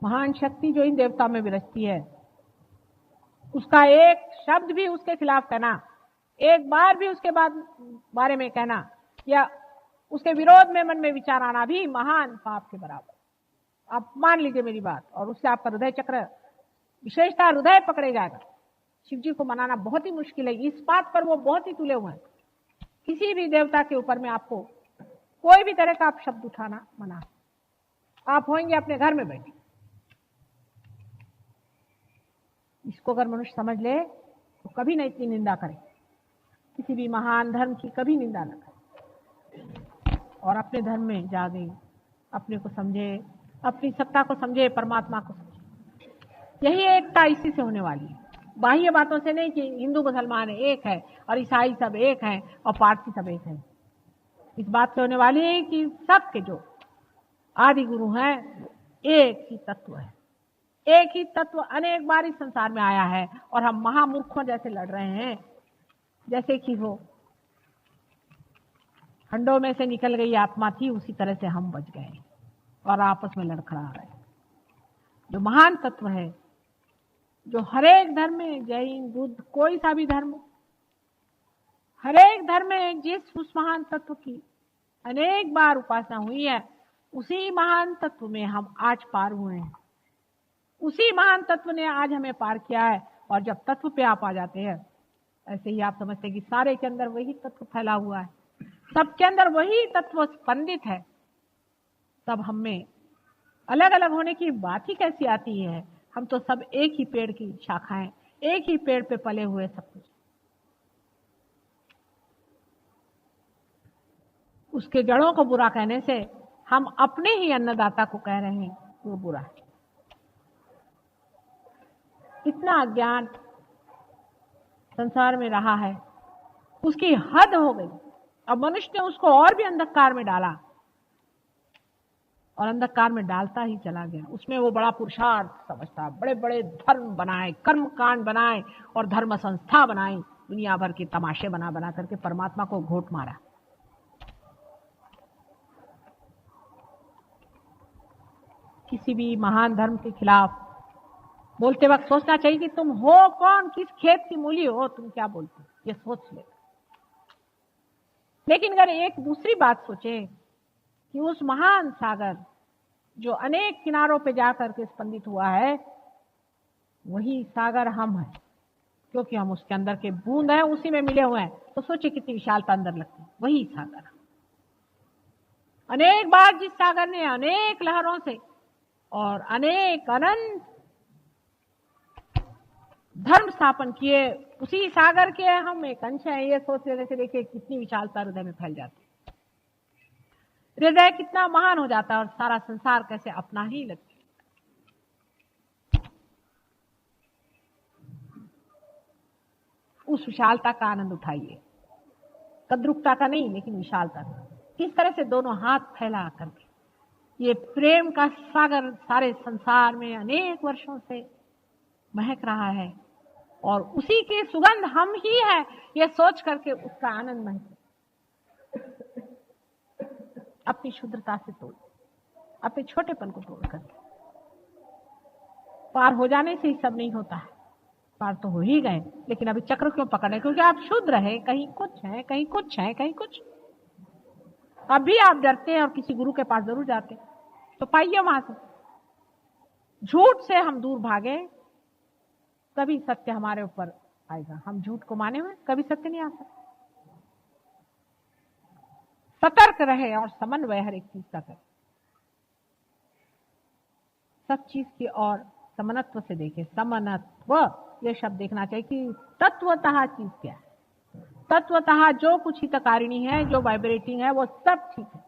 महान शक्ति जो इन देवता में विराजती है, उसका एक शब्द भी उसके खिलाफ कहना, एक बार भी उसके बारे में कहना या उसके विरोध में मन में विचार आना भी महान पाप के बराबर। आप मान लीजिए मेरी बात, और उससे आपका हृदय चक्र, विशेषतः हृदय पकड़े जाएगा। शिव जी को मनाना बहुत ही मुश्किल है, इस बात पर वो बहुत ही तुले हुए हैं। किसी भी देवता के ऊपर में आपको कोई भी तरह का आप शब्द उठाना मना। आप होंगे अपने घर में बैठे। इसको अगर मनुष्य समझ ले तो कभी न इतनी निंदा करे, किसी भी महान धर्म की कभी निंदा न करे, और अपने धर्म में जागे, अपने को समझे, अपनी सत्ता को समझे, परमात्मा को समझे। यही एकता इसी से होने वाली है, बाह्य बातों से नहीं कि हिंदू मुसलमान एक है और ईसाई सब एक हैं और पारसी सब एक हैं। इस बात से होने वाली है कि सबके जो आदि गुरु हैं एक ही तत्व है। एक ही तत्व अनेक बार इस संसार में आया है और हम महामूर्खों जैसे लड़ रहे हैं, जैसे कि वो खंडों में से निकल गई आत्मा थी, उसी तरह से हम बच गए और आपस में लड़खड़ा रहे। जो महान तत्व है, जो हरेक धर्म में, जैन बुद्ध कोई सा भी धर्म, हरेक धर्म में जिस उस महान तत्व की अनेक बार उपासना हुई है, उसी महान तत्व में हम आज पार हुए हैं। उसी महान तत्व ने आज हमें पार किया है। और जब तत्व पे आप आ जाते हैं, ऐसे ही आप समझते हैं कि सारे के अंदर वही तत्व फैला हुआ है, सबके अंदर वही तत्व स्पंदित है, तब हम में अलग अलग होने की बात ही कैसी आती है। हम तो सब एक ही पेड़ की शाखाएं, एक ही पेड़ पे पले हुए सब कुछ। उसके जड़ों को बुरा कहने से हम अपने ही अन्नदाता को कह रहे हैं वो बुरा है। इतना अज्ञान संसार में रहा है, उसकी हद हो गई। अब मनुष्य ने उसको और भी अंधकार में डाला और अंधकार में डालता ही चला गया। उसमें वो बड़ा पुरुषार्थ समझता, बड़े बड़े धर्म बनाए, कर्म कांड बनाए और धर्म संस्था बनाई, दुनिया भर के तमाशे बना बना करके परमात्मा को घोट मारा। किसी भी महान धर्म के खिलाफ बोलते वक्त सोचना चाहिए कि तुम हो कौन, किस खेत की मूली हो, तुम क्या बोलते हो, ये सोच ले। लेकिन अगर एक दूसरी बात सोचे कि उस महान सागर जो अनेक किनारों पे जाकर के स्पंदित हुआ है, वही सागर हम हैं, क्योंकि हम उसके अंदर के बूंद हैं, उसी में मिले हुए हैं। तो सोचिए कितनी विशालता अंदर लगती है। वही सागर अनेक बार जिस सागर ने अनेक लहरों से और अनेक अनंत धर्म स्थापन किए, उसी सागर के हम एक अंश हैं। ये सोच लेने से देखिए कितनी विशालता हृदय में फैल जाती है, हृदय कितना महान हो जाता है और सारा संसार कैसे अपना ही लगता है। उस विशालता का आनंद उठाइए, कद्रुकता का नहीं, लेकिन विशालता का। किस तरह से दोनों हाथ फैला करके ये प्रेम का सागर सारे संसार में अनेक वर्षों से महक रहा है और उसी की सुगंध हम ही है, ये सोच करके उसका आनंद महसूस। अपनी शुद्धता से तोड़, अपने छोटेपन को तोड़ करके पार हो जाने से ही सब नहीं होता है। पार तो हो ही गए, लेकिन अभी चक्र क्यों पकड़े? क्योंकि आप शुद्ध रहे, कहीं कुछ है, कहीं कुछ है, कहीं कुछ। अभी आप डरते हैं और किसी गुरु के पास जरूर जाते हैं, तो पाइए वहां से। झूठ से हम दूर भागे तभी सत्य हमारे ऊपर आएगा। हम झूठ को माने हुए कभी सत्य नहीं आ सकता। सतर्क रहे और समन्वय हर एक चीज का करें, सब चीज की और समनत्व से देखे। समनत्व ये शब्द देखना चाहिए कि तत्वतः चीज क्या है। तत्वतः जो कुछ हितकारिणी है, जो वाइब्रेटिंग है, वो सब ठीक है।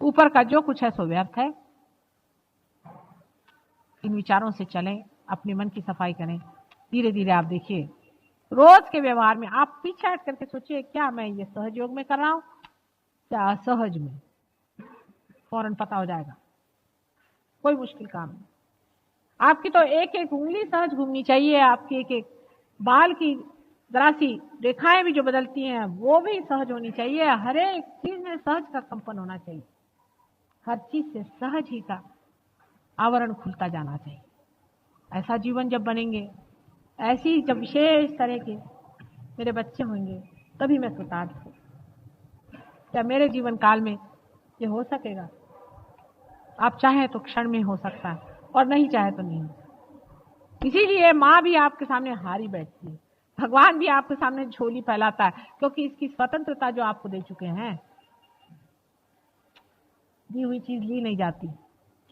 ऊपर का जो कुछ है सो व्यर्थ है। इन विचारों से चलें, अपने मन की सफाई करें। धीरे धीरे आप देखिए रोज के व्यवहार में आप पीछे हट करके सोचिए, क्या मैं ये सहज योग में कर रहा हूं, क्या असहज में? फौरन पता हो जाएगा। कोई मुश्किल काम नहीं। आपकी तो एक एक उंगली सहज घूमनी चाहिए, आपकी एक एक बाल की जरा सी रेखाएं भी जो बदलती हैं वो भी सहज होनी चाहिए। हर एक चीज में सहज का कंपन होना चाहिए। हर चीज से सहज ही का आवरण खुलता जाना चाहिए। ऐसा जीवन जब बनेंगे, ऐसी जब विशेष तरह के मेरे बच्चे होंगे, तभी मैं कृतार्थ हूँ। क्या मेरे जीवन काल में ये हो सकेगा? आप चाहें तो क्षण में हो सकता है, और नहीं चाहे तो नहीं। इसीलिए माँ भी आपके सामने हारी बैठती है, भगवान भी आपके सामने झोली फैलाता है, क्योंकि इसकी स्वतंत्रता जो आपको दे चुके हैं, दी हुई चीज ली नहीं जाती,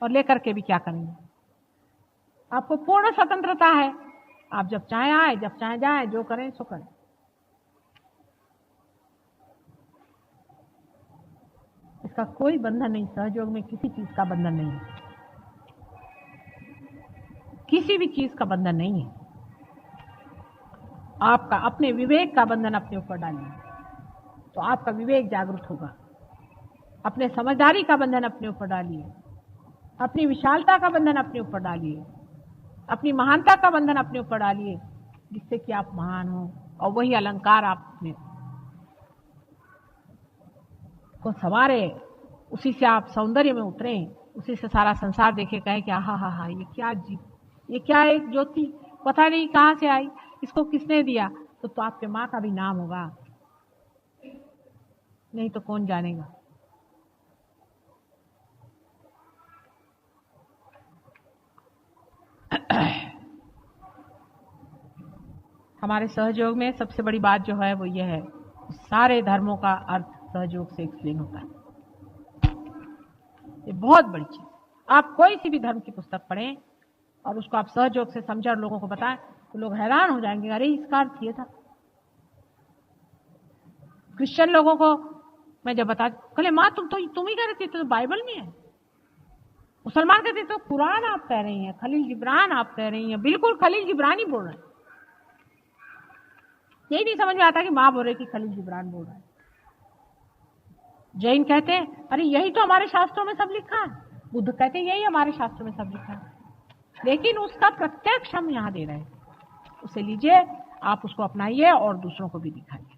और लेकर के भी क्या करेंगे? आपको पूर्ण स्वतंत्रता है। आप जब चाहे आए, जब चाहे जाए, जो करें सो करें। इसका कोई बंधन नहीं, सहयोग में किसी चीज का बंधन नहीं है, किसी भी चीज का बंधन नहीं है। आपका अपने विवेक का बंधन अपने ऊपर डालिए, तो आपका विवेक जागृत होगा। अपने समझदारी का बंधन अपने ऊपर डालिए, अपनी विशालता का बंधन अपने ऊपर डालिए, अपनी महानता का बंधन अपने ऊपर डालिए, जिससे कि आप महान हो, और वही अलंकार आप अपने को संवारे, उसी से आप सौंदर्य में उतरे, उसी से सारा संसार देखे, कहे कि हा हा हा, ये क्या एक ज्योति, पता नहीं कहां से आई, इसको किसने दिया? तो आपके माँ का भी नाम होगा, नहीं तो कौन जानेगा। हमारे सहयोग में सबसे बड़ी बात जो है वो ये है, सारे धर्मों का अर्थ सहयोग से एक्सप्लेन होता है। ये बहुत बड़ी चीज। आप कोई सी भी धर्म की पुस्तक पढ़ें और उसको आप सहयोग से समझें और लोगों को बताएं, तो लोग हैरान हो जाएंगे, अरे इसका अर्थ ये था। क्रिश्चियन लोगों को मैं जब बता, कहले माँ तुम ही कह रहे थे तो बाइबल में है। मुसलमान कहते तो कुरान आप कह रही हैं, खलील जिब्रान आप कह रही हैं। बिल्कुल खलील जिब्रान ही बोल रहे हैं। यही नहीं समझ में आता कि माँ बोल रही कि खलील जिब्रान बोल रहा है। जैन कहते हैं अरे यही तो हमारे शास्त्रों में सब लिखा है। बुद्ध कहते हैं यही हमारे शास्त्रों में सब लिखा है, लेकिन उसका प्रत्यक्ष हम यहाँ दे रहे हैं। उसे लीजिए, आप उसको अपनाइए और दूसरों को भी दिखाइए।